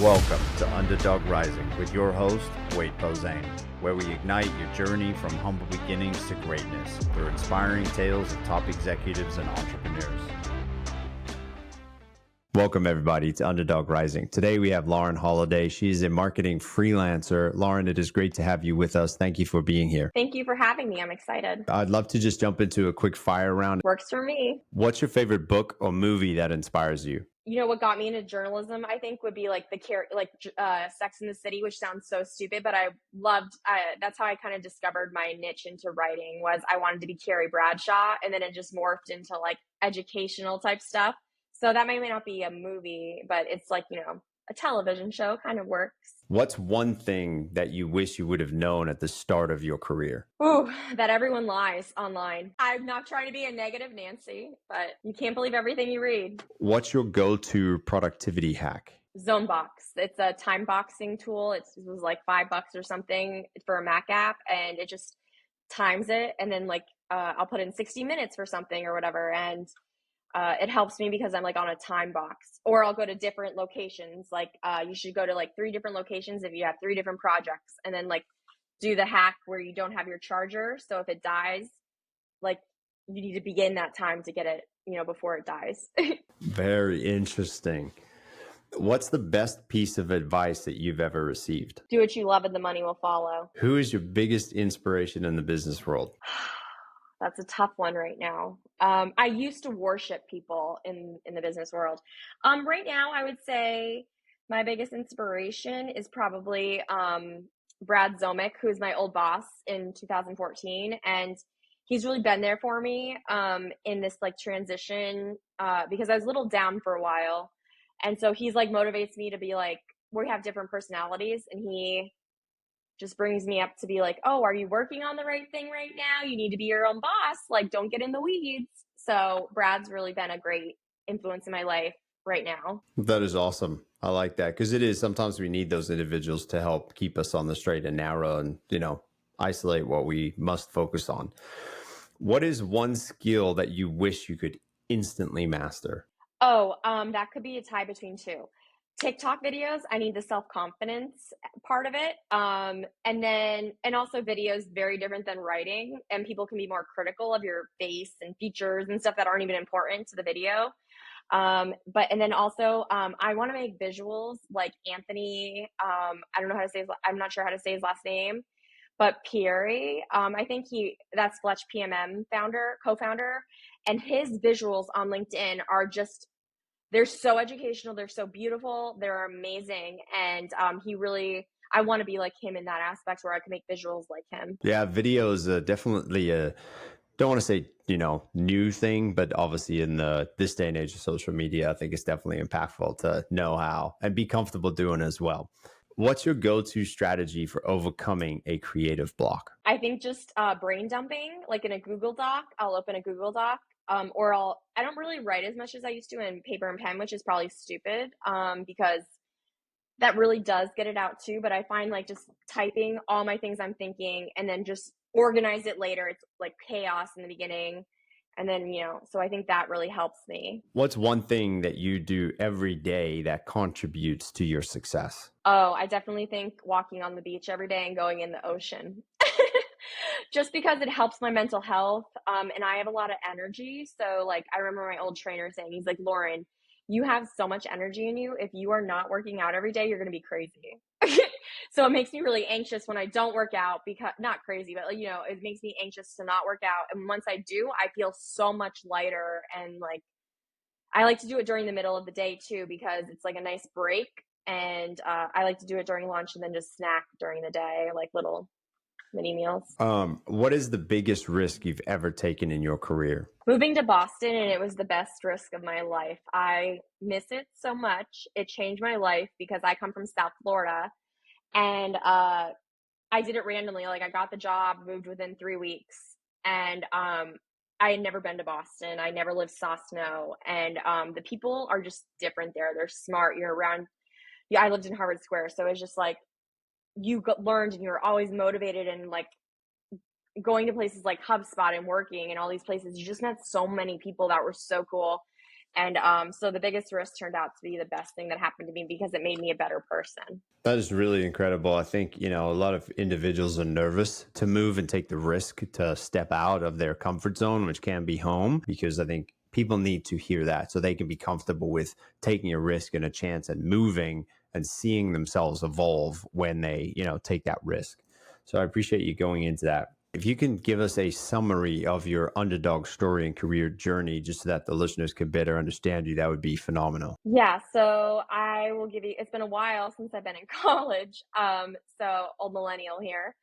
Welcome to Underdog Rising with your host, Wade Posehn, where we ignite your journey from humble beginnings to greatness through inspiring tales of top executives and entrepreneurs. Welcome, everybody, to Underdog Rising. Today, we have Lauren Holliday. She's a marketing freelancer. Lauren, it is great to have you with us. Thank you for being here. Thank you for having me. I'm excited. I'd love to just jump into a quick fire round. Works for me. What's your favorite book or movie that inspires you? You know what got me into journalism, I think, would be like Sex and the City, which sounds so stupid, but that's how I kind of discovered my niche into writing. Was I wanted to be Carrie Bradshaw, and then it just morphed into like educational type stuff. So that may not be a movie, but it's like, a television show kind of works. What's one thing that you wish you would have known at the start of your career? Ooh, that everyone lies online. I'm not trying to be a negative Nancy, but you can't believe everything you read. What's your go-to productivity hack? Zonebox. It's a time boxing tool. It was like $5 or something for a Mac app, and it just times it. And then I'll put in 60 minutes for something or whatever. And it helps me because I'm like on a time box, or I'll go to different locations. You should go to like 3 different locations if you have 3 different projects, and then do the hack where you don't have your charger. So if it dies, you need to begin that time to get it, before it dies. Very interesting. What's the best piece of advice that you've ever received? Do what you love and the money will follow. Who is your biggest inspiration in the business world? That's a tough one right now. I used to worship people in the business world. Right now, I would say my biggest inspiration is probably Brad Zomick, who's my old boss in 2014. And he's really been there for me in this transition because I was a little down for a while. And so he's motivates me to be we have different personalities, and he just brings me up to be oh, are you working on the right thing right now? You need to be your own boss. Don't get in the weeds. So Brad's really been a great influence in my life right now. That is awesome. I like that, because it is sometimes we need those individuals to help keep us on the straight and narrow and, isolate what we must focus on. What is one skill that you wish you could instantly master? Oh, that could be a tie between 2. TikTok videos, I need the self-confidence part of it. And also videos, very different than writing. And people can be more critical of your face and features and stuff that aren't even important to the video. And then also, I want to make visuals like Anthony. I'm not sure how to say his last name, but Pierre. I think that's Fletch PMM co-founder, and his visuals on LinkedIn are just, they're so educational. They're so beautiful. They're amazing. And I want to be like him in that aspect where I can make visuals like him. Yeah, video is definitely don't want to say, new thing, but obviously in this day and age of social media, I think it's definitely impactful to know how and be comfortable doing as well. What's your go-to strategy for overcoming a creative block? I think just brain dumping, in a Google Doc. I'll open a Google Doc. I don't really write as much as I used to in paper and pen, which is probably stupid because that really does get it out too. But I find just typing all my things I'm thinking and then just organize it later. It's chaos in the beginning. And then, so I think that really helps me. What's one thing that you do every day that contributes to your success? Oh, I definitely think walking on the beach every day and going in the ocean. Just because it helps my mental health. And I have a lot of energy. So I remember my old trainer saying, he's like, Lauren, you have so much energy in you. If you are not working out every day, you're going to be crazy. So it makes me really anxious when I don't work out, because not crazy, but it makes me anxious to not work out. And once I do, I feel so much lighter. And I like to do it during the middle of the day too, because it's a nice break. And I like to do it during lunch and then just snack during the day, little mini meals. What is the biggest risk you've ever taken in your career? Moving to Boston, and it was the best risk of my life. I miss it so much. It changed my life because I come from South Florida, and I did it randomly. I got the job, moved within 3 weeks, and I had never been to Boston. I never lived Sosno, and the people are just different there. They're smart. You're around. Yeah, I lived in Harvard Square, so it's just you learned, and you're always motivated, and going to places like HubSpot and working and all these places, you just met so many people that were so cool. And so the biggest risk turned out to be the best thing that happened to me because it made me a better person. That is really incredible. I think, a lot of individuals are nervous to move and take the risk to step out of their comfort zone, which can be home, because I think people need to hear that so they can be comfortable with taking a risk and a chance and moving and seeing themselves evolve when they, take that risk. So I appreciate you going into that. If you can give us a summary of your underdog story and career journey, just so that the listeners could better understand you, that would be phenomenal. Yeah, so I will give you, it's been a while since I've been in college. So old millennial here.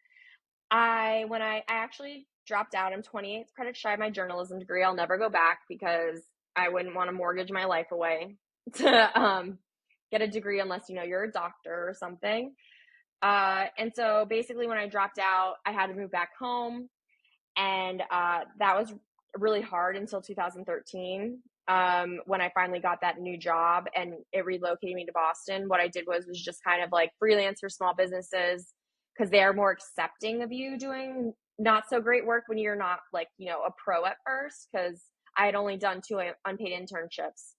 When I actually dropped out, I'm 28 credits shy of my journalism degree. I'll never go back because I wouldn't want to mortgage my life away to get a degree unless you're a doctor or something. And so basically, when I dropped out, I had to move back home, and that was really hard until 2013, when I finally got that new job and it relocated me to Boston. What I did was just kind of like freelance for small businesses because they are more accepting of you doing not so great work when you're not like a pro at first, because I had only done 2 unpaid internships.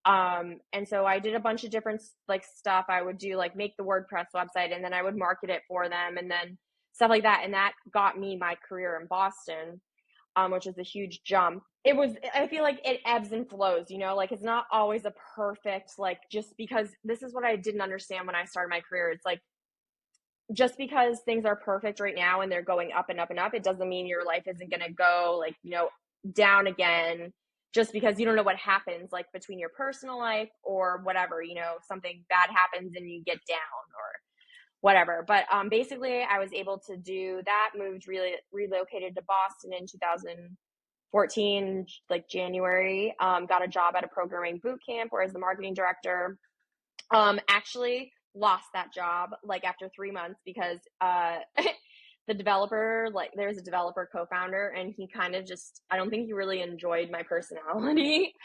And so I did a bunch of different like stuff. I would do like make the WordPress website, and then I would market it for them, and then stuff like that. And that got me my career in Boston, which is a huge jump. I feel like it ebbs and flows, like it's not always a perfect, like, just because this is what I didn't understand when I started my career. It's like, just because things are perfect right now and they're going up and up and up, it doesn't mean your life isn't going to go like, down again, just because you don't know what happens like between your personal life or whatever, something bad happens and you get down or whatever. But basically I was able to do that, relocated to Boston in 2014, like January, got a job at a programming boot camp where I was the marketing director. Actually lost that job like after 3 months because the developer, like there's a developer co-founder, and he kind of just, I don't think he really enjoyed my personality.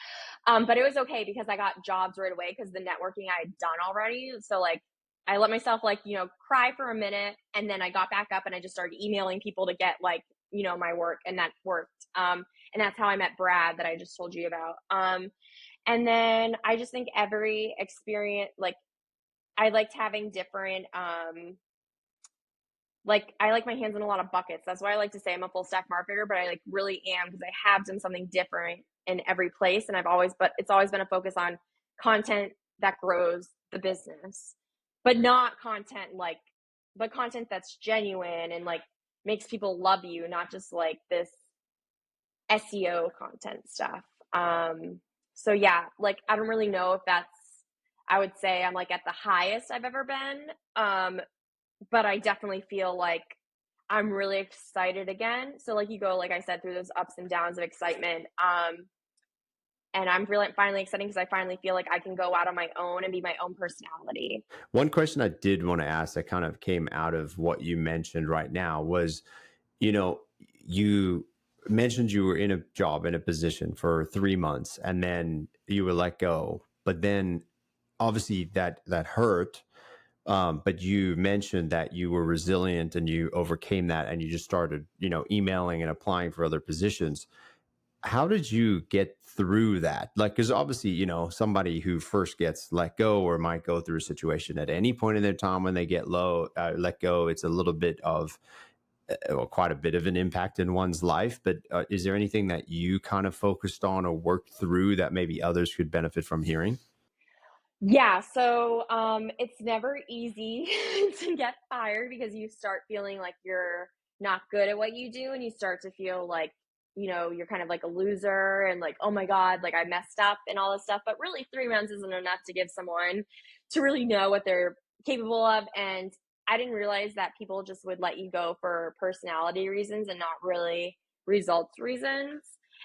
But it was okay because I got jobs right away because the networking I had done already. So like I let myself like, cry for a minute, and then I got back up and I just started emailing people to get like, my work, and that worked. And that's how I met Brad that I just told you about. And then I just think every experience, like I liked having different, like I like my hands in a lot of buckets. That's why I like to say I'm a full stack marketer, but I like really am, because I have done something different in every place. And but it's always been a focus on content that grows the business, but not content like, but content that's genuine and like makes people love you, not just like this SEO content stuff. So yeah, like I don't really know if that's, I would say I'm like at the highest I've ever been. But I definitely feel like I'm really excited again. So like you go, like I said, through those ups and downs of excitement. And I'm really finally excited because I finally feel like I can go out on my own and be my own personality. One question I did want to ask that kind of came out of what you mentioned right now was, you mentioned you were in a job, in a position for 3 months, and then you were let go. But then obviously that hurt. But you mentioned that you were resilient and you overcame that, and you just started, emailing and applying for other positions. How did you get through that? Like, because obviously, somebody who first gets let go or might go through a situation at any point in their time when they get let go, it's a little bit of, well, quite a bit of an impact in one's life. But is there anything that you kind of focused on or worked through that maybe others could benefit from hearing? Yeah, so it's never easy to get fired because you start feeling like you're not good at what you do, and you start to feel like, you're kind of like a loser and like, oh my God, like I messed up and all this stuff. But really, 3 months isn't enough to give someone to really know what they're capable of. And I didn't realize that people just would let you go for personality reasons and not really results reasons.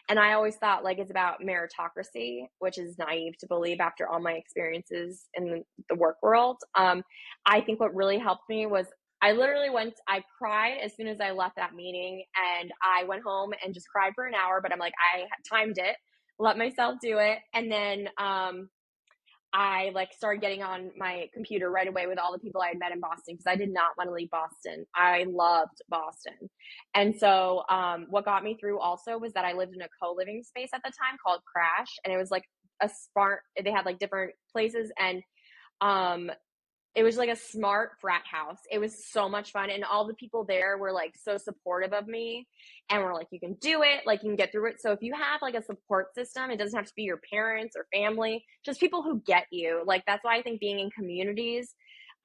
And I always thought like it's about meritocracy, which is naive to believe after all my experiences in the work world. I think what really helped me was I cried as soon as I left that meeting, and I went home and just cried for an hour, but I'm like, I timed it, let myself do it. And then I like started getting on my computer right away with all the people I had met in Boston because I did not want to leave Boston. I loved Boston. And so what got me through also was that I lived in a co-living space at the time called Crash. And it was like they had like different places, and um it was like a smart frat house. It was so much fun. And all the people there were like so supportive of me and were like, you can do it, like you can get through it. So if you have like a support system, it doesn't have to be your parents or family, just people who get you. Like that's why I think being in communities,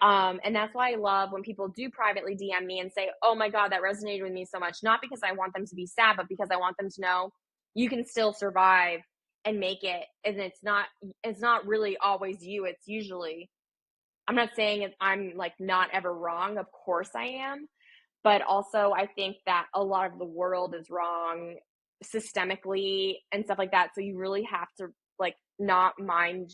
and that's why I love when people do privately DM me and say, oh my God, that resonated with me so much. Not because I want them to be sad, but because I want them to know you can still survive and make it. And it's not really always you. It's usually, I'm not saying I'm like not ever wrong. Of course I am. But also I think that a lot of the world is wrong systemically and stuff like that. So you really have to like not mind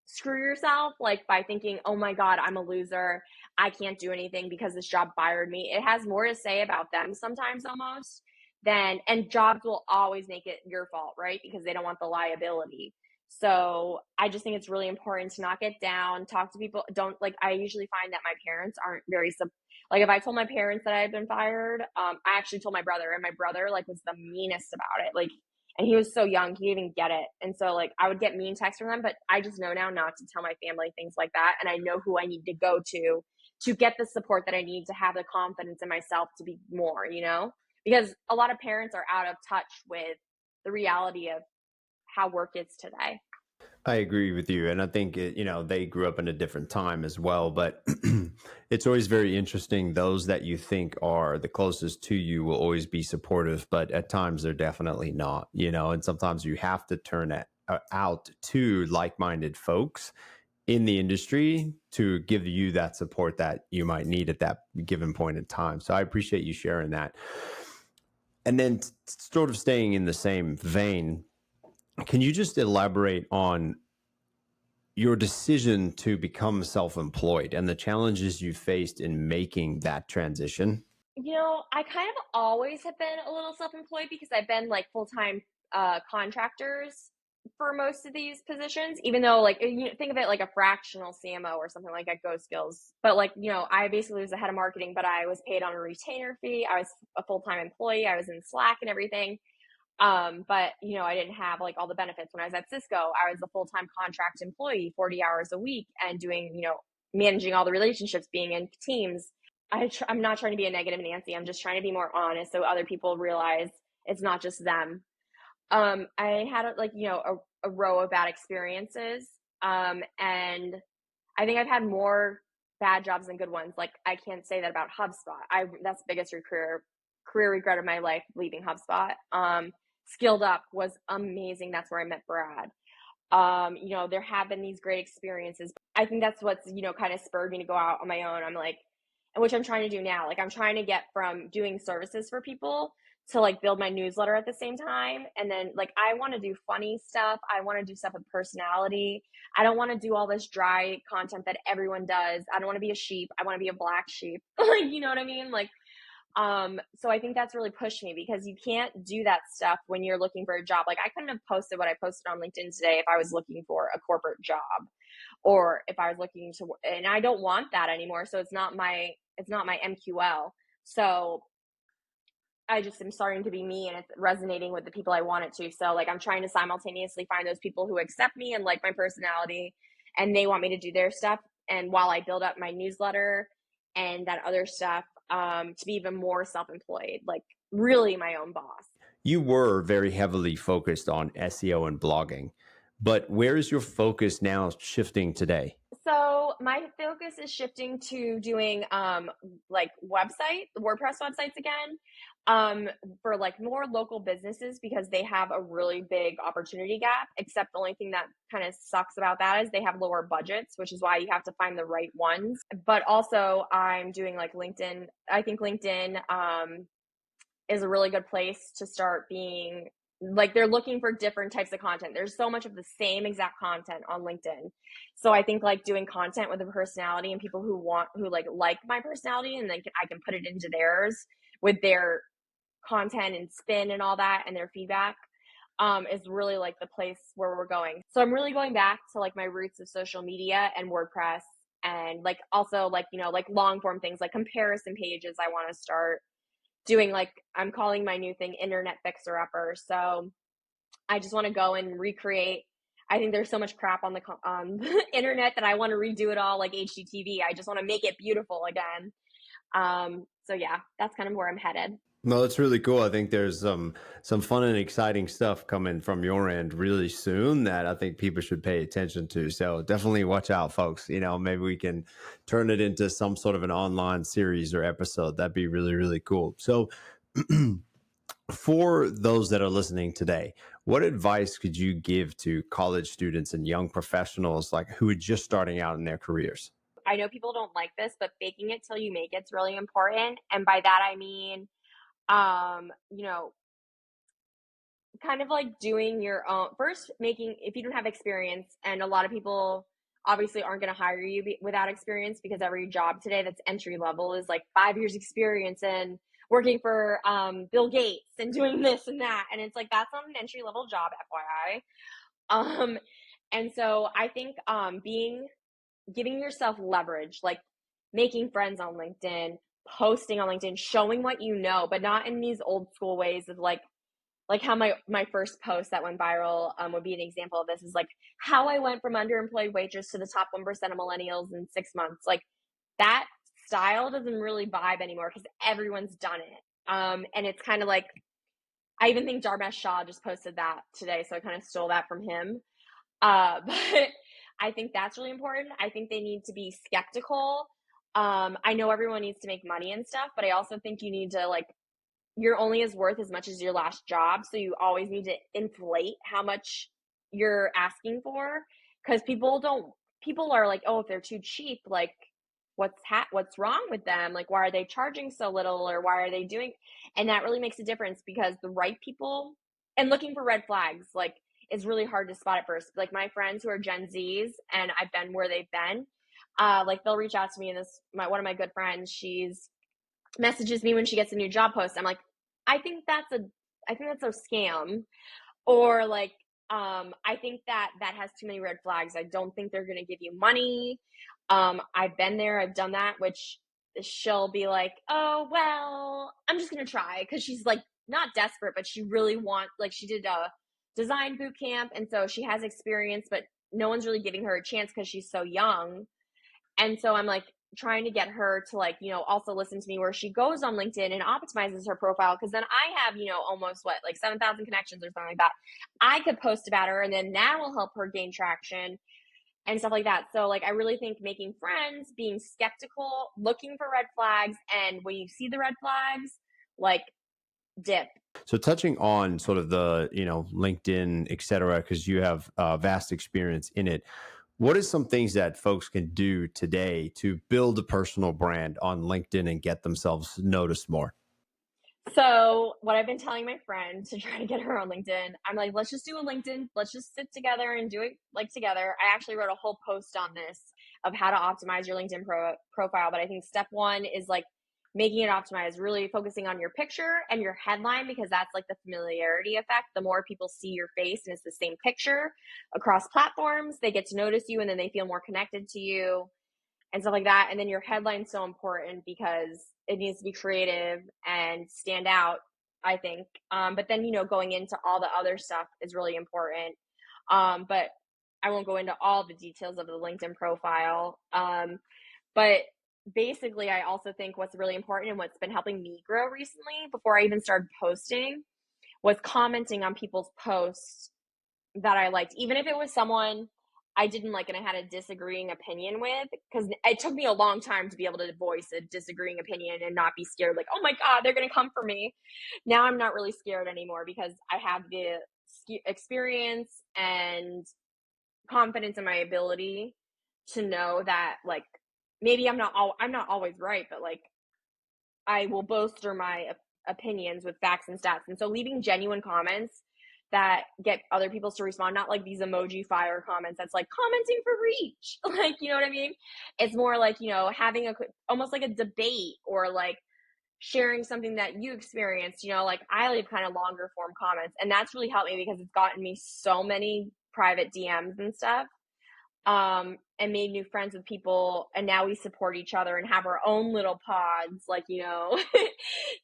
screw yourself like by thinking, oh my God, I'm a loser. I can't do anything because this job fired me. It has more to say about them sometimes almost than, and jobs will always make it your fault, right? Because they don't want the liability. So I just think it's really important to not get down, talk to people. Don't like, I usually find that my parents aren't very, like if I told my parents that I had been fired, I actually told my brother, and my brother like was the meanest about it. Like, and he was so young, he didn't even get it. And so like I would get mean texts from them, but I just know now not to tell my family things like that. And I know who I need to go to get the support that I need to have the confidence in myself to be more, you know? Because a lot of parents are out of touch with the reality of how work is today. I agree with you. And I think, they grew up in a different time as well. But it's always very interesting. Those that you think are the closest to you will always be supportive, but at times they're definitely not, and sometimes you have to turn it out to like minded folks in the industry to give you that support that you might need at that given point in time. So I appreciate you sharing that. And then, sort of staying in the same vein, can you just elaborate on your decision to become self-employed and the challenges you faced in making that transition? You know, I kind of always have been a little self-employed because I've been like full-time contractors for most of these positions, even though like you think of it like a fractional CMO or something like at Go Skills. But like, I basically was the head of marketing, but I was paid on a retainer fee. I was a full-time employee. I was in Slack and everything. But I didn't have like all the benefits when I was at Cisco. I was a full-time contract employee, 40 hours a week, and doing, managing all the relationships, being in teams. I'm not trying to be a negative Nancy. I'm just trying to be more honest so other people realize it's not just them. I had a row of bad experiences. And I think I've had more bad jobs than good ones. Like I can't say that about HubSpot. That's the biggest career regret of my life, leaving HubSpot. Skilled Up was amazing. That's where I met Brad. There have been these great experiences. I think that's what's, kind of spurred me to go out on my own. I'm like, and which I'm trying to do now. Like I'm trying to get from doing services for people to like build my newsletter at the same time. And then like, I want to do funny stuff. I want to do stuff with personality. I don't want to do all this dry content that everyone does. I don't want to be a sheep. I want to be a black sheep. Like, you know what I mean? Like, so I think that's really pushed me because you can't do that stuff when you're looking for a job. Like I couldn't have posted what I posted on LinkedIn today if I was looking for a corporate job or if I was looking to, and I don't want that anymore. So it's not my MQL. So I just am starting to be me and it's resonating with the people I want it to. So like I'm trying to simultaneously find those people who accept me and like my personality and they want me to do their stuff. And while I build up my newsletter and that other stuff, to be even more self-employed, like really my own boss. You were very heavily focused on SEO and blogging, but where is your focus now shifting today? So my focus is shifting to doing like WordPress websites again, for like more local businesses because they have a really big opportunity gap. Except the only thing that kind of sucks about that is they have lower budgets, which is why you have to find the right ones. But also I'm doing like LinkedIn. I think LinkedIn is a really good place to start being like they're looking for different types of content. There's so much of the same exact content on LinkedIn. So I think like doing content with a personality and people who like my personality and then I can put it into theirs with their content and spin and all that and their feedback is really like the place where we're going. So I'm really going back to like my roots of social media and WordPress and like also like, like long form things like comparison pages I want to start doing. Like I'm calling my new thing internet fixer upper. So I just want to go and recreate. I think there's so much crap on the internet that I want to redo it all like HGTV. I just want to make it beautiful again. So yeah, that's kind of where I'm headed. No, that's really cool. I think there's some fun and exciting stuff coming from your end really soon that I think people should pay attention to. So definitely watch out, folks. You know, maybe we can turn it into some sort of an online series or episode. That'd be really, really cool. So for those that are listening today, what advice could you give to college students and young professionals like who are just starting out in their careers? I know people don't like this, but faking it till you make it's really important. And by that I mean, you know, kind of like doing your own first, making, if you don't have experience, and a lot of people obviously aren't going to hire you without experience, because every job today that's entry level is like 5 years experience and working for Bill Gates and doing this and that, and it's like that's not an entry level job, FYI. And so I think being giving yourself leverage, like making friends on LinkedIn, posting on LinkedIn, showing what you know, but not in these old school ways of like how my first post that went viral would be an example of this, is like how I went from underemployed waitress to the top 1% of millennials in 6 months. Like that style doesn't really vibe anymore because everyone's done it. And it's kind of like, I even think Jarmesh Shah just posted that today, so I kind of stole that from him. But I think that's really important. I think they need to be skeptical. I know everyone needs to make money and stuff, but I also think you need to like, you're only as worth as much as your last job. So you always need to inflate how much you're asking for, because people are like, oh, if they're too cheap, like what's wrong with them? Like, why are they charging so little, or why are they doing? And that really makes a difference, because the right people, and looking for red flags, like is really hard to spot at first. Like my friends who are Gen Zs, and I've been where they've been, like they'll reach out to me, and one of my good friends, she's messages me when she gets a new job post. I'm like, I think that's a scam, or like, I think that has too many red flags. I don't think they're going to give you money. I've been there, I've done that, which she'll be like, oh, well, I'm just going to try. Cause she's like not desperate, but she really like she did a design boot camp. And so she has experience, but no one's really giving her a chance cause she's so young. And so I'm like trying to get her to like, also listen to me where she goes on LinkedIn and optimizes her profile. Cause then I have, almost like 7,000 connections or something like that. I could post about her, and then that will help her gain traction and stuff like that. So like, I really think making friends, being skeptical, looking for red flags. And when you see the red flags, like dip. So touching on sort of the, LinkedIn, et cetera, because you have vast experience in it. What are some things that folks can do today to build a personal brand on LinkedIn and get themselves noticed more? So what I've been telling my friend to try to get her on LinkedIn, I'm like, let's just do a LinkedIn. Let's just sit together and do it like together. I actually wrote a whole post on this of how to optimize your LinkedIn profile. But I think step one is like making it optimized, really focusing on your picture and your headline, because that's like the familiarity effect. The more people see your face and it's the same picture across platforms, they get to notice you, and then they feel more connected to you and stuff like that. And then your headline's so important because it needs to be creative and stand out, I think. But then, going into all the other stuff is really important. But I won't go into all the details of the LinkedIn profile. But basically, I also think what's really important and what's been helping me grow recently, before I even started posting, was commenting on people's posts that I liked, even if it was someone I didn't like and I had a disagreeing opinion with, because it took me a long time to be able to voice a disagreeing opinion and not be scared, like, oh my God, they're going to come for me. Now I'm not really scared anymore because I have the experience and confidence in my ability to know that, like, maybe I'm not always right, but like I will bolster my opinions with facts and stats. And so leaving genuine comments that get other people to respond, not like these emoji fire comments that's like commenting for reach. Like, you know what I mean? It's more like, having almost like a debate, or like sharing something that you experienced. Like I leave kind of longer form comments, and that's really helped me because it's gotten me so many private DMs and stuff. And made new friends with people, and now we support each other and have our own little pods, like, to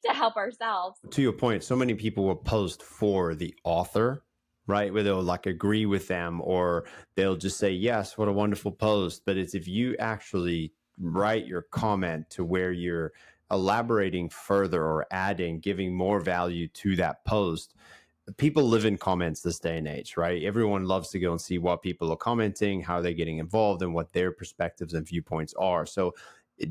help ourselves. To your point, so many people will post for the author right? Where they'll like agree with them or they'll just say, yes, what a wonderful post. But it's if you actually write your comment to where you're elaborating further or adding, giving more value to that post. People live in comments this day and age, right? Everyone loves to go and see what people are commenting, how they're getting involved, and what their perspectives and viewpoints are. So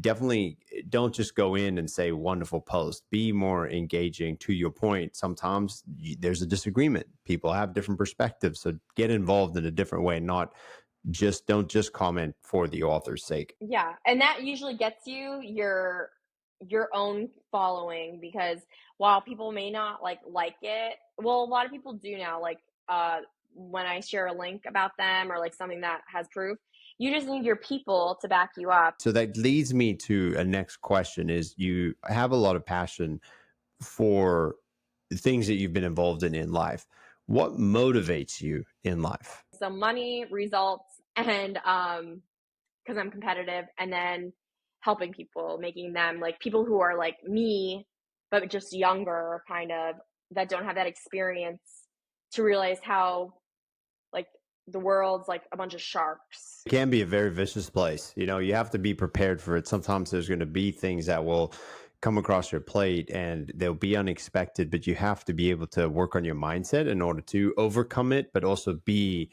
definitely don't just go in and say wonderful post. Be more engaging. To your point, sometimes there's a disagreement. People have different perspectives, so get involved in a different way. Not just don't just comment for the author's sake. Yeah, and that usually gets you your own following, because while people may not like it, well, a lot of people do now, like when I share a link about them or like something that has proof, you just need your people to back you up. So that leads me to a next question: is you have a lot of passion for things that you've been involved in life. What motivates you in life? So money, results, and because I'm competitive, and then helping people, making them like people who are like me, but just younger, kind of, that don't have that experience, to realize how like the world's like a bunch of sharks. It can be a very vicious place. You know, you have to be prepared for it. Sometimes there's going to be things that will come across your plate and they'll be unexpected, but you have to be able to work on your mindset in order to overcome it, but also be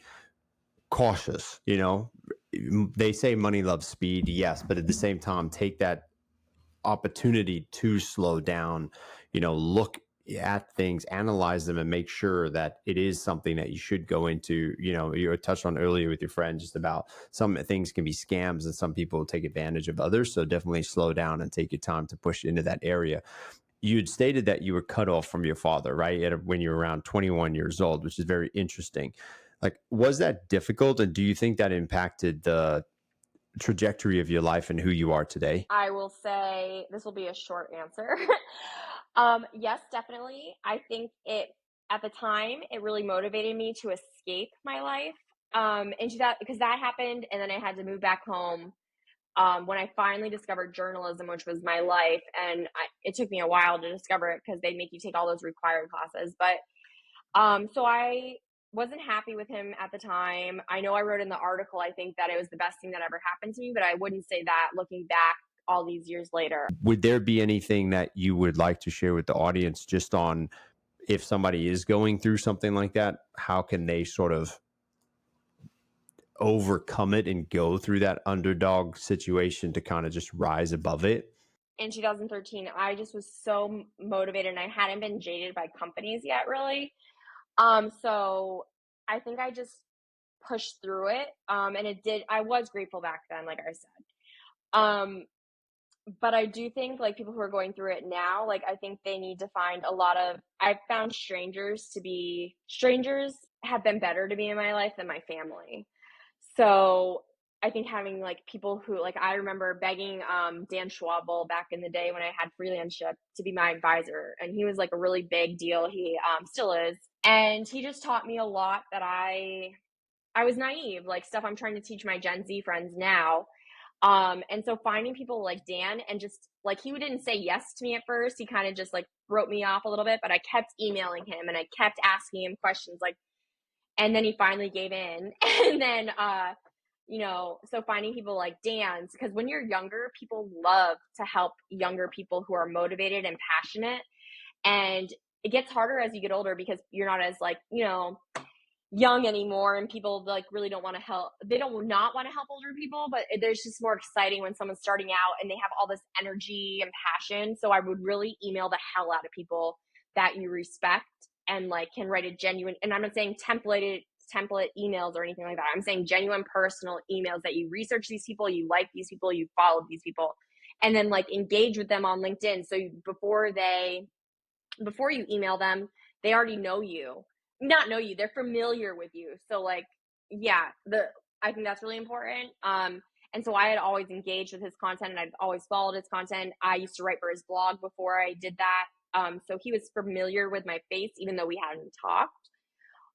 cautious. You know, they say money loves speed, yes, but at the same time, take that opportunity to slow down, you know, look at things, analyze them, and make sure that it is something that you should go into. You know, you touched on earlier with your friend just about some things can be scams and some people will take advantage of others. So definitely slow down and take your time to push into that area. You had stated that you were cut off from your father, right? When you were around 21 years old, which is very interesting. Like, was that difficult? And do you think that impacted the trajectory of your life and who you are today? I will say this will be a short answer. Yes, definitely. I think it at the time it really motivated me to escape my life. And that, because that happened, and then I had to move back home. When I finally discovered journalism, which was my life, and it took me a while to discover it because they make you take all those required classes. But so I wasn't happy with him at the time. I know I wrote in the article, I think that it was the best thing that ever happened to me, but I wouldn't say that looking back all these years later. Would there be anything that you would like to share with the audience just on if somebody is going through something like that, how can they sort of overcome it and go through that underdog situation to kind of just rise above it? In 2013, I just was so motivated, and I hadn't been jaded by companies yet, really. So I think I just pushed through it. And I was grateful back then, like I said. Um, but I do think like people who are going through it now, like I think they need to find I've found strangers have been better to me in my life than my family. So I think having like people who, like, I remember begging Dan Schwabel back in the day when I had freelanceship to be my advisor, and he was like a really big deal. He still is, and he just taught me a lot that I was naive, like stuff I'm trying to teach my Gen Z friends now. And so finding people like Dan, and just like, he didn't say yes to me at first. He kind of just like wrote me off a little bit, but I kept emailing him and I kept asking him questions, like, and then he finally gave in. And then so finding people like Dan's, because when you're younger, people love to help younger people who are motivated and passionate. And it gets harder as you get older because you're not as like, young anymore, and people like really don't want to help. They don't not want to help older people, but there's just more exciting when someone's starting out and they have all this energy and passion. So I would really email the hell out of people that you respect and like can write a genuine, and I'm not saying template emails or anything like that. I'm saying genuine personal emails that you research these people, you like these people, you follow these people, and then like engage with them on LinkedIn. So before you email them, they already know you. Not know you, they're familiar with you. So like, yeah, I think that's really important. And so I had always engaged with his content, and I've always followed his content. I used to write for his blog before I did that. So he was familiar with my face, even though we hadn't talked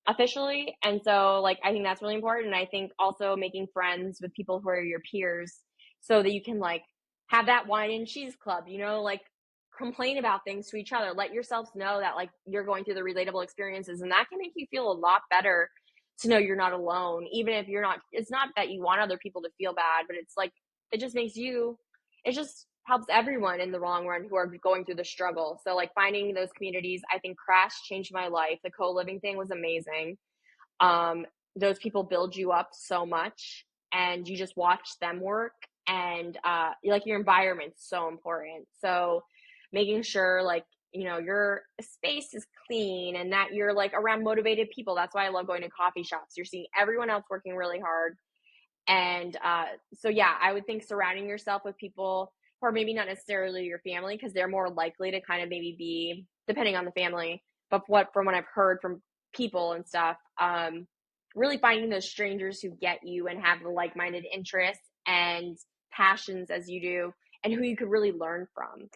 officially. And so like, I think that's really important. And I think also making friends with people who are your peers, so that you can like have that wine and cheese club, like complain about things to each other. Let yourselves know that like you're going through the relatable experiences, and that can make you feel a lot better to know you're not alone. Even if you're not, it's not that you want other people to feel bad, but it's like, it just makes you, it just helps everyone in the long run who are going through the struggle. So like finding those communities, I think Crash changed my life. The co-living thing was amazing. Um, those people build you up so much, and you just watch them work, and like your environment's so important. So making sure like, you know, your space is clean and that you're like around motivated people. That's why I love going to coffee shops. You're seeing everyone else working really hard. And so yeah, I would think surrounding yourself with people who are maybe not necessarily your family, because they're more likely to kind of maybe be, depending on the family, but what from what I've heard from people and stuff, really finding those strangers who get you and have the like-minded interests and passions as you do, and who you could really learn from.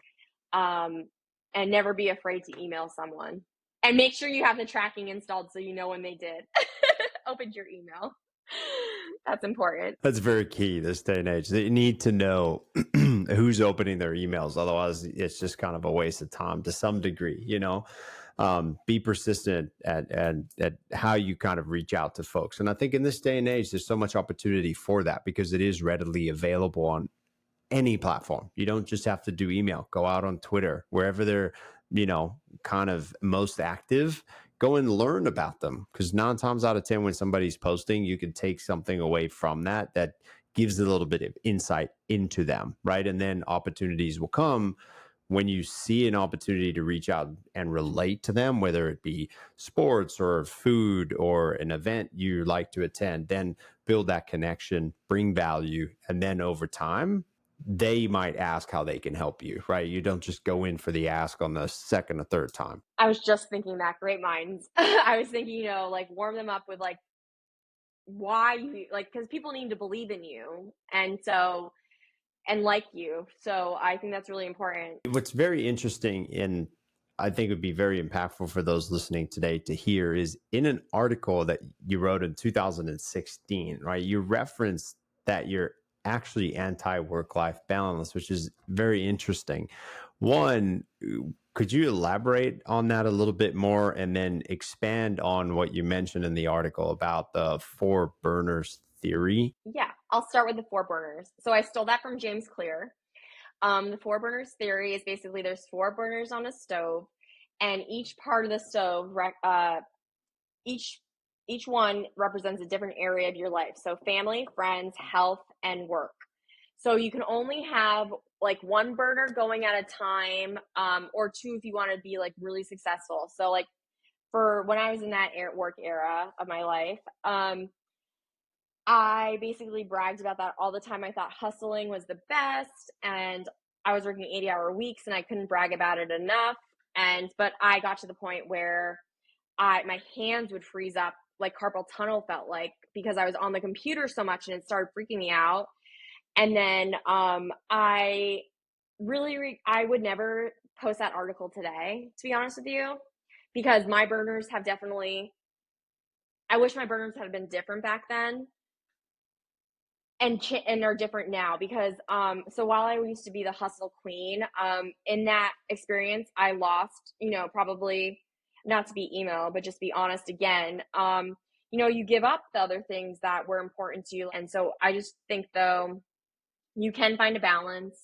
And never be afraid to email someone, and make sure you have the tracking installed so you know when they did opened your email. That's important. That's very key this day and age. They need to know who's opening their emails. Otherwise, it's just kind of a waste of time to some degree, you know. Be persistent at how you kind of reach out to folks. And I think in this day and age, there's so much opportunity for that because it is readily available on any platform. You don't just have to do email. Go out on Twitter, wherever they're, you know, kind of most active. Go and learn about them, because 9 times out of 10, when somebody's posting, you can take something away from that gives a little bit of insight into them, right? And then opportunities will come when you see an opportunity to reach out and relate to them, whether it be sports or food or an event you like to attend. Then build that connection, bring value, and then over time, they might ask how they can help you, right? You don't just go in for the ask on the second or third time. I was just thinking that, great minds. I was thinking, you know, like warm them up with like why you like, because people need to believe in you, and so, and like you. So I think that's really important. What's very interesting, and I think would be very impactful for those listening today to hear, is in an article that you wrote in 2016, right? You referenced that you're actually anti-work-life balance, which is very interesting. One, could you elaborate on that a little bit more, and then expand on what you mentioned in the article about the 4 burners theory? Yeah, I'll start with the 4 burners. So I stole that from James Clear. The 4 burners theory is basically there's 4 burners on a stove, and each part of the stove, each each one represents a different area of your life. So family, friends, health, and work. So you can only have like 1 burner going at a time, or 2 if you want to be like really successful. So like for when I was in that work era of my life, I basically bragged about that all the time. I thought hustling was the best, and I was working 80-hour weeks, and I couldn't brag about it enough. But I got to the point where my hands would freeze up like carpal tunnel felt like, because I was on the computer so much, and it started freaking me out. And then I really I would never post that article today, to be honest with you, because my burners have definitely, I wish my burners had been different back then, and are different now, because so while I used to be the hustle queen, in that experience I lost, you know, probably, not to be emo but just be honest again, you know, you give up the other things that were important to you. And so I just think though, you can find a balance.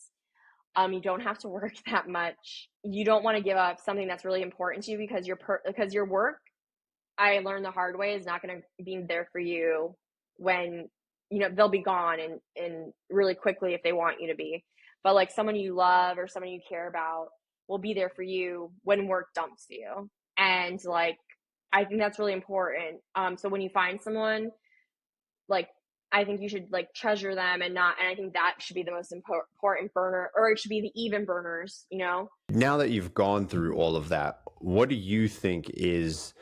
You don't have to work that much. You don't want to give up something that's really important to you, because because your work, I learned the hard way, is not going to be there for you when, you know, they'll be gone and really quickly if they want you to be. But like someone you love or someone you care about will be there for you when work dumps you. And like, I think that's really important. So when you find someone, like, I think you should like treasure them, and I think that should be the most important burner, or it should be the even burners, you know? Now that you've gone through all of that, what do you think is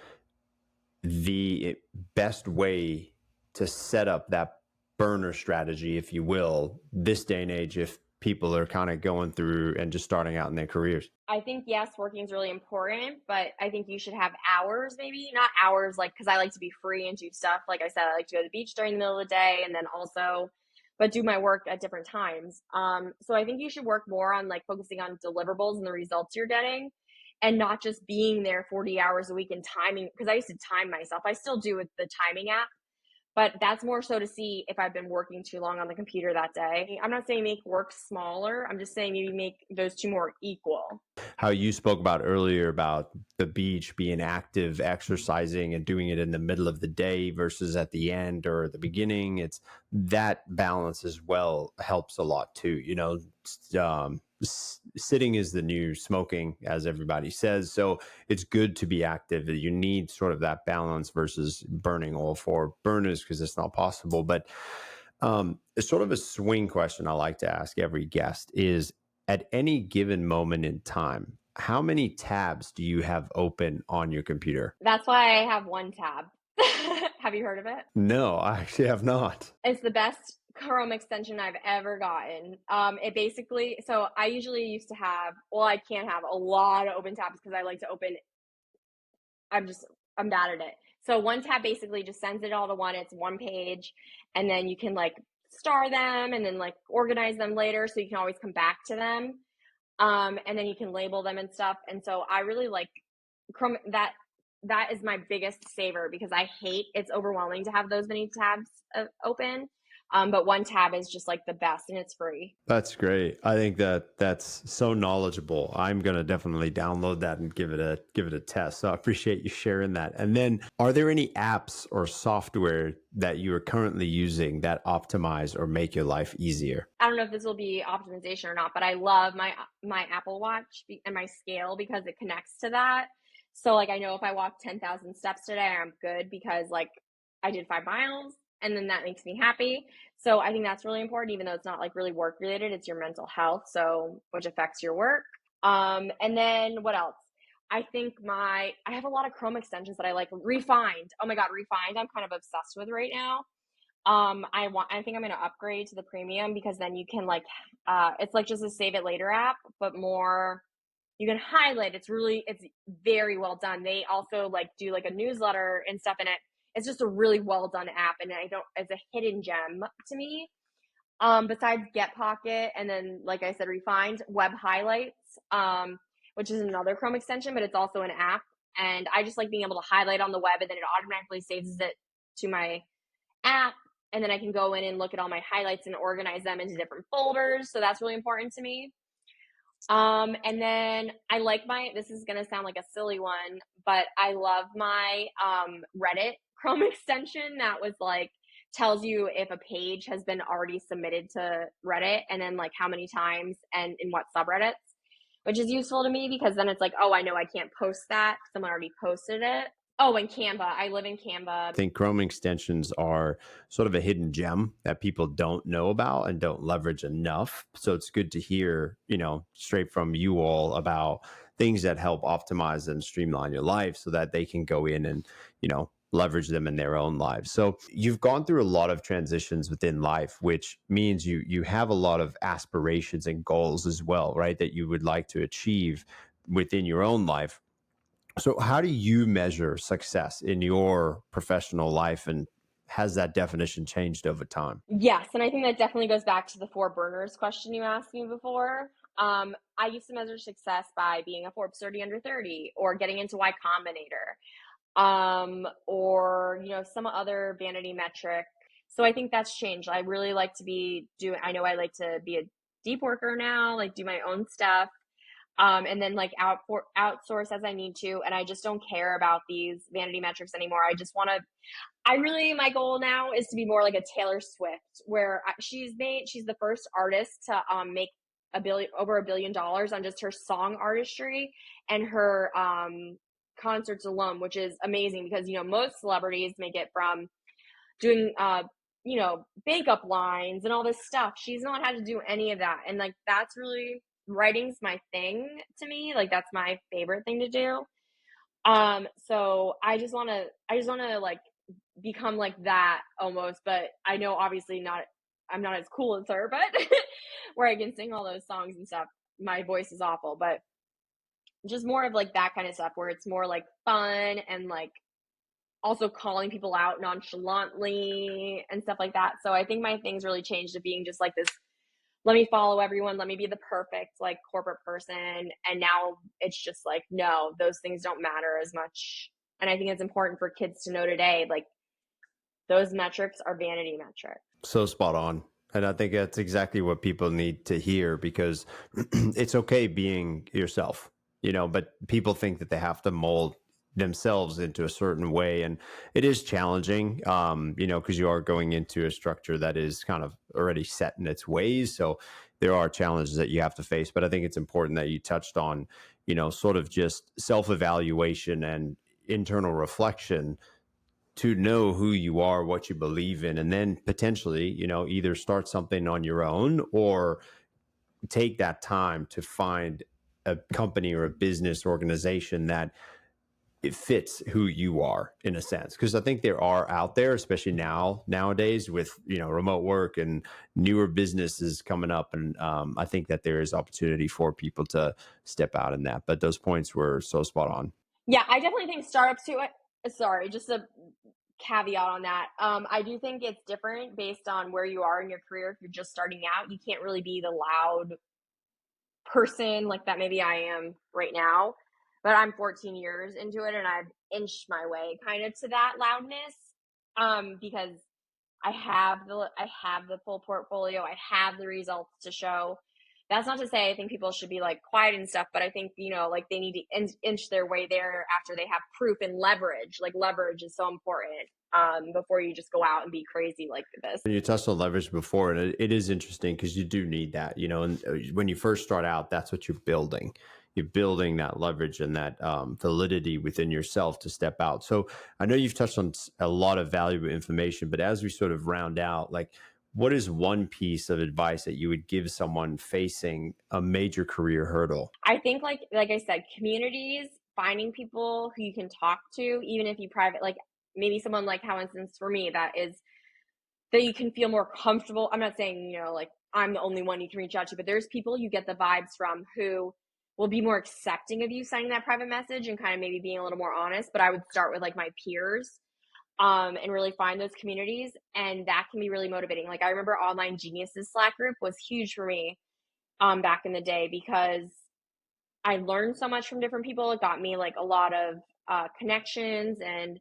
the best way to set up that burner strategy, if you will, this day and age, if people are kind of going through and just starting out in their careers? I think, yes, working is really important, but I think you should have hours, maybe not hours, like, because I like to be free and do stuff. Like I said, I like to go to the beach during the middle of the day, and then also but do my work at different times. So I think you should work more on like focusing on deliverables and the results you're getting, and not just being there 40 hours a week and timing. Because I used to time myself. I still do with the timing app, but that's more so to see if I've been working too long on the computer that day. I'm not saying make work smaller. I'm just saying maybe make those two more equal. How you spoke about earlier about the beach, being active, exercising, and doing it in the middle of the day versus at the end or the beginning. It's that balance as well helps a lot too. Sitting is the new smoking, as everybody says. So it's good to be active. You need sort of that balance versus burning all four burners because it's not possible. But it's sort of a swing question I like to ask every guest is, at any given moment in time, how many tabs do you have open on your computer? That's why I have one tab. Have you heard of it? No, I actually have not. It's the best Chrome extension I've ever gotten. It basically, so I usually used to have, well, I can't have a lot of open tabs because I like to open, I'm just, I'm bad at it. So one tab basically just sends it all to one, it's one page, and then you can like star them and then like organize them later so you can always come back to them. And then you can label them and stuff. And so I really like Chrome. That is my biggest saver because I hate, it's overwhelming to have those many tabs open. But one tab is just like the best and it's free. That's great. I think that's so knowledgeable. I'm gonna definitely download that and give it a test. So I appreciate you sharing that. And then, are there any apps or software that you are currently using that optimize or make your life easier? I don't know if this will be optimization or not, but I love my Apple Watch and my scale because it connects to that. So like I know if I walk 10,000 steps today, I'm good because like I did 5 miles and then that makes me happy. So I think that's really important, even though it's not like really work related, it's your mental health. So which affects your work. And then what else? I think I have a lot of Chrome extensions that I like. Refined. Oh my God, Refined. I'm kind of obsessed with right now. I think I'm going to upgrade to the premium because then you can like, it's like just a save it later app, but more, you can highlight. It's very well done. They also like do like a newsletter and stuff in it. It's just a really well done app. And it's a hidden gem to me. Besides Get Pocket and then, like I said, Refined, Web Highlights, which is another Chrome extension, but it's also an app. And I just like being able to highlight on the web and then it automatically saves it to my app, and then I can go in and look at all my highlights and organize them into different folders. So that's really important to me. And then I like this is going to sound like a silly one, but I love my Reddit Chrome extension that was like, tells you if a page has been already submitted to Reddit and then like how many times and in what subreddits, which is useful to me because then it's like, oh, I know I can't post that. Someone already posted it. Oh, and Canva. I live in Canva. I think Chrome extensions are sort of a hidden gem that people don't know about and don't leverage enough. So it's good to hear, straight from you all about things that help optimize and streamline your life so that they can go in and, leverage them in their own lives. So you've gone through a lot of transitions within life, which means you have a lot of aspirations and goals as well, right? That you would like to achieve within your own life. So how do you measure success in your professional life, and has that definition changed over time? Yes, and I think that definitely goes back to the 4 burners question you asked me before. I used to measure success by being a Forbes 30 under 30 or getting into Y Combinator, or some other vanity metric. So I think that's changed. I really like to I know I like to be a deep worker now, like do my own stuff. And then like outsource as I need to. And I just don't care about these vanity metrics anymore. My goal now is to be more like a Taylor Swift, where she's the first artist to make over $1 billion on just her song artistry and her concerts alone, which is amazing because most celebrities make it from doing makeup lines and all this stuff. She's not had to do any of that, and like that's really, writing's my thing to me. Like that's my favorite thing to do. So I just want to like become like that almost, but I know obviously I'm not as cool as her, but where I can sing all those songs and stuff. My voice is awful, but just more of like that kind of stuff where it's more like fun and like also calling people out nonchalantly and stuff like that. So I think my things really changed to being just like this, let me follow everyone, let me be the perfect like corporate person. And now it's just like, no, those things don't matter as much. And I think it's important for kids to know today, like those metrics are vanity metrics. So spot on. And I think that's exactly what people need to hear, because it's okay being yourself, but people think that they have to mold themselves into a certain way. And it is challenging, because you are going into a structure that is kind of already set in its ways. So there are challenges that you have to face. But I think it's important that you touched on, sort of just self-evaluation and internal reflection to know who you are, what you believe in, and then potentially, either start something on your own or take that time to find a company or a business organization that it fits who you are, in a sense. Because I think there are out there, especially nowadays with, remote work and newer businesses coming up. And I think that there is opportunity for people to step out in that. But those points were so spot on. Yeah, I definitely think startups too. Sorry, just a caveat on that. I do think it's different based on where you are in your career. If you're just starting out, you can't really be the loud person like that maybe I am right now. But I'm 14 years into it and I've inched my way kind of to that loudness. Because I have the full portfolio, I have the results to show. That's not to say I think people should be like quiet and stuff, but I think, like they need to inch their way there after they have proof and leverage. Like leverage is so important before you just go out and be crazy like this. And you touched on leverage before, and it is interesting because you do need that, and when you first start out, that's what you're building. You're building that leverage and that validity within yourself to step out. So I know you've touched on a lot of valuable information, but as we sort of round out, like, what is one piece of advice that you would give someone facing a major career hurdle? I think like I said, communities, finding people who you can talk to, even if you private, like maybe someone like how instance for me that you can feel more comfortable. I'm not saying, like I'm the only one you can reach out to, but there's people you get the vibes from who will be more accepting of you sending that private message and kind of maybe being a little more honest. But I would start with like my peers, and really find those communities. And that can be really motivating. Like I remember Online Geniuses Slack group was huge for me back in the day because I learned so much from different people. It got me like a lot of connections and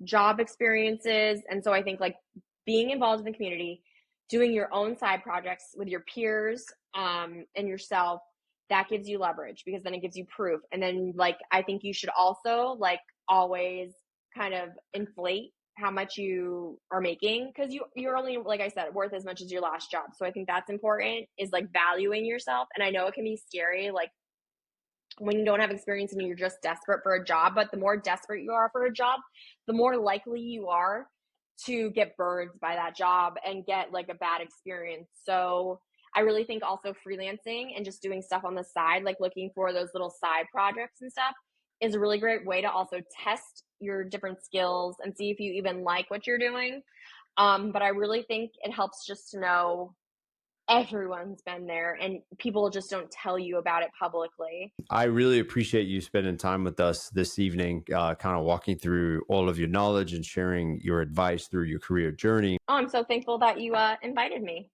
job experiences. And so I think like being involved in the community, doing your own side projects with your peers and yourself, that gives you leverage because then it gives you proof. And then like I think you should also like always kind of inflate how much you are making because you're only, like I said, worth as much as your last job. So I think that's important, is like valuing yourself. And I know it can be scary, like when you don't have experience and you're just desperate for a job, but the more desperate you are for a job, the more likely you are to get burned by that job and get like a bad experience. So I really think also freelancing and just doing stuff on the side, like looking for those little side projects and stuff, is a really great way to also test your different skills and see if you even like what you're doing. But I really think it helps just to know everyone's been there and people just don't tell you about it publicly. I really appreciate you spending time with us this evening, kind of walking through all of your knowledge and sharing your advice through your career journey. Oh, I'm so thankful that you invited me.